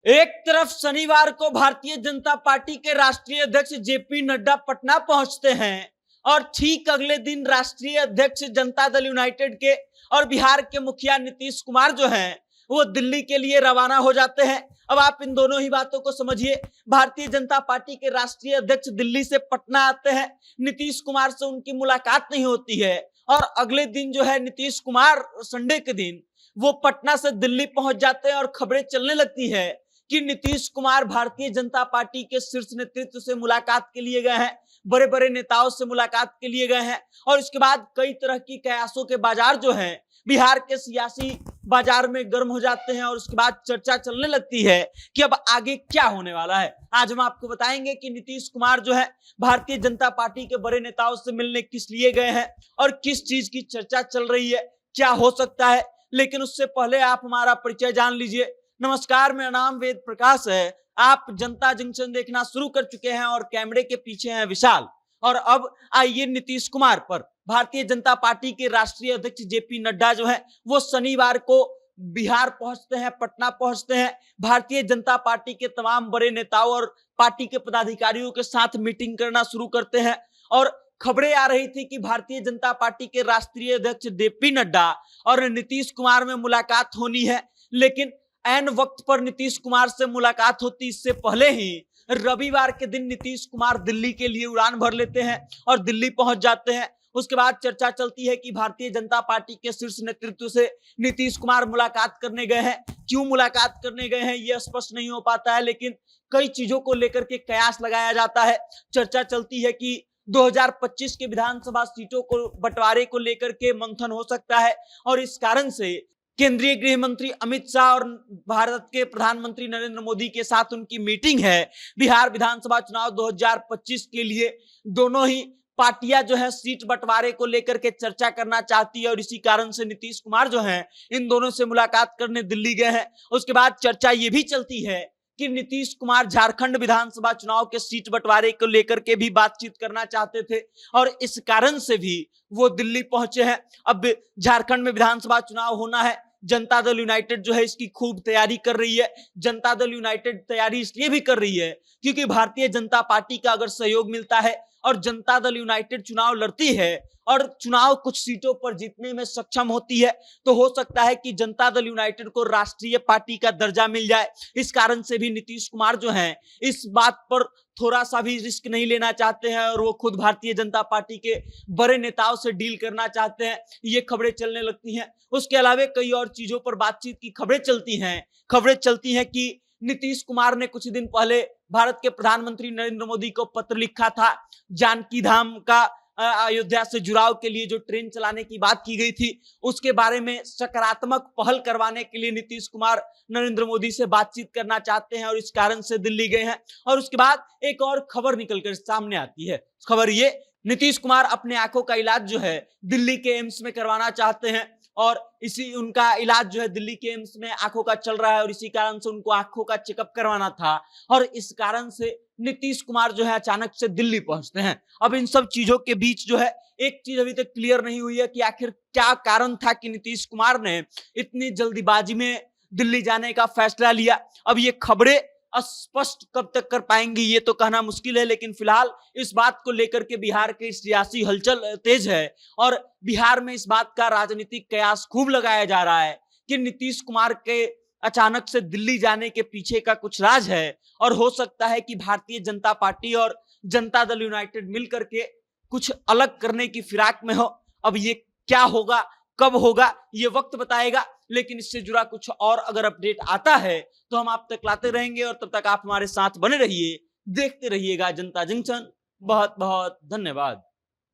एक तरफ शनिवार को भारतीय जनता पार्टी के राष्ट्रीय अध्यक्ष जेपी नड्डा पटना पहुंचते हैं और ठीक अगले दिन राष्ट्रीय अध्यक्ष जनता दल यूनाइटेड के और बिहार के मुखिया नीतीश कुमार जो हैं वो दिल्ली के लिए रवाना हो जाते हैं। अब आप इन दोनों ही बातों को समझिए। भारतीय जनता पार्टी के राष्ट्रीय अध्यक्ष दिल्ली से पटना आते हैं, नीतीश कुमार से उनकी मुलाकात नहीं होती है और अगले दिन जो है नीतीश कुमार संडे के दिन वो पटना से दिल्ली पहुंच जाते हैं और खबरें चलने लगती है कि नीतीश कुमार भारतीय जनता पार्टी के शीर्ष नेतृत्व से मुलाकात के लिए गए हैं, बड़े बड़े नेताओं से मुलाकात के लिए गए हैं और इसके बाद कई तरह की कयासों के बाजार जो हैं बिहार के सियासी बाजार में गर्म हो जाते हैं और उसके बाद चर्चा चलने लगती है कि अब आगे क्या होने वाला है। आज हम आपको बताएंगे कि नीतीश कुमार जो है भारतीय जनता पार्टी के बड़े नेताओं से मिलने किस लिए गए हैं और किस चीज की चर्चा चल रही है, क्या हो सकता है। लेकिन उससे पहले आप हमारा परिचय जान लीजिए। नमस्कार, मेरा नाम वेद प्रकाश है। आप जनता जंक्शन देखना शुरू कर चुके हैं और कैमरे के पीछे हैं विशाल। और अब आइए नीतीश कुमार पर। भारतीय जनता पार्टी के राष्ट्रीय अध्यक्ष जेपी नड्डा जो है वो शनिवार को बिहार पहुंचते हैं, पटना पहुंचते हैं। भारतीय जनता पार्टी के तमाम बड़े नेताओं और पार्टी के पदाधिकारियों के साथ मीटिंग करना शुरू करते हैं और खबरें आ रही थी कि भारतीय जनता पार्टी के राष्ट्रीय अध्यक्ष जेपी नड्डा और नीतीश कुमार में मुलाकात होनी है। लेकिन ऐन वक्त पर नीतीश कुमार से मुलाकात होती इससे पहले ही रविवार के दिन नीतीश कुमार दिल्ली के लिए उड़ान भर लेते हैं और दिल्ली पहुंच जाते हैं। उसके बाद चर्चा चलती है कि भारतीय जनता पार्टी के शीर्ष नेतृत्व से नीतीश कुमार मुलाकात करने गए हैं। क्यों मुलाकात करने गए हैं यह स्पष्ट नहीं हो पाता है, लेकिन कई चीजों को लेकर के कयास लगाया जाता है। चर्चा चलती है कि 2025 के विधानसभा सीटों को बंटवारे को लेकर के मंथन हो सकता है और इस कारण से केंद्रीय गृह मंत्री अमित शाह और भारत के प्रधानमंत्री नरेंद्र मोदी के साथ उनकी मीटिंग है बिहार विधानसभा चुनाव 2025 के लिए। दोनों ही पार्टियां जो है सीट बंटवारे को लेकर के चर्चा करना चाहती है और इसी कारण से नीतीश कुमार जो हैं इन दोनों से मुलाकात करने दिल्ली गए हैं। उसके बाद चर्चा ये भी चलती है कि नीतीश कुमार झारखंड विधानसभा चुनाव के सीट बंटवारे को लेकर के भी बातचीत करना चाहते थे और इस कारण से भी वो दिल्ली पहुंचे हैं। अब झारखंड में विधानसभा चुनाव होना है, जनता दल यूनाइटेड जो है इसकी खूब तैयारी कर रही है। जनता दल यूनाइटेड तैयारी इसलिए भी कर रही है क्योंकि भारतीय जनता पार्टी का अगर सहयोग मिलता है और जनता दल यूनाइटेड चुनाव लड़ती है और चुनाव कुछ सीटों पर जीतने में सक्षम होती है तो हो सकता है कि जनता दल यूनाइटेड को राष्ट्रीय पार्टी का दर्जा मिल जाए। इस कारण से भी नीतीश कुमार जो हैं इस बात पर थोड़ा सा भी रिस्क नहीं लेना चाहते हैं और वो खुद भारतीय जनता पार्टी के बड़े नेताओं से डील करना चाहते हैं। ये खबरें चलने लगती हैं। उसके अलावा कई और चीजों पर बातचीत की खबरें चलती हैं कि नीतीश कुमार ने कुछ दिन पहले भारत के प्रधानमंत्री नरेंद्र मोदी को पत्र लिखा था। जानकी धाम का अयोध्या से जुड़ाव के लिए जो ट्रेन चलाने की बात की गई थी उसके बारे में सकारात्मक पहल करवाने के लिए नीतीश कुमार नरेंद्र मोदी से बातचीत करना चाहते हैं और इस कारण से दिल्ली गए हैं। और उसके बाद एक और खबर निकलकर सामने आती है। खबर ये, नीतीश कुमार अपने आंखों का इलाज जो है दिल्ली के एम्स में करवाना चाहते हैं और इसी उनका इलाज जो है दिल्ली के एम्स में आंखों का चल रहा है और इसी कारण से उनको आंखों का चेकअप करवाना था और इस कारण से नीतीश कुमार जो है अचानक से दिल्ली पहुंचते हैं। अब इन सब चीजों के बीच जो है एक चीज अभी तक क्लियर नहीं हुई है कि आखिर क्या कारण था कि नीतीश कुमार ने इतनी जल्दीबाजी में दिल्ली जाने का फैसला लिया। अब ये खबरें स्पष्ट कब तक कर पाएंगी ये तो कहना मुश्किल है, लेकिन फिलहाल इस बात को लेकर के बिहार की सियासी हलचल तेज है और बिहार में इस बात का राजनीतिक कयास खूब लगाया जा रहा है कि नीतीश कुमार के अचानक से दिल्ली जाने के पीछे का कुछ राज है और हो सकता है कि भारतीय जनता पार्टी और जनता दल यूनाइटेड मिलकर के कुछ अलग करने की फिराक में हो। अब ये क्या होगा, कब होगा, ये वक्त बताएगा, लेकिन इससे जुड़ा कुछ और अगर अपडेट आता है तो हम आप तक लाते रहेंगे और तब तक आप हमारे साथ बने रहिए, देखते रहिएगा जनता जंक्शन। बहुत बहुत धन्यवाद।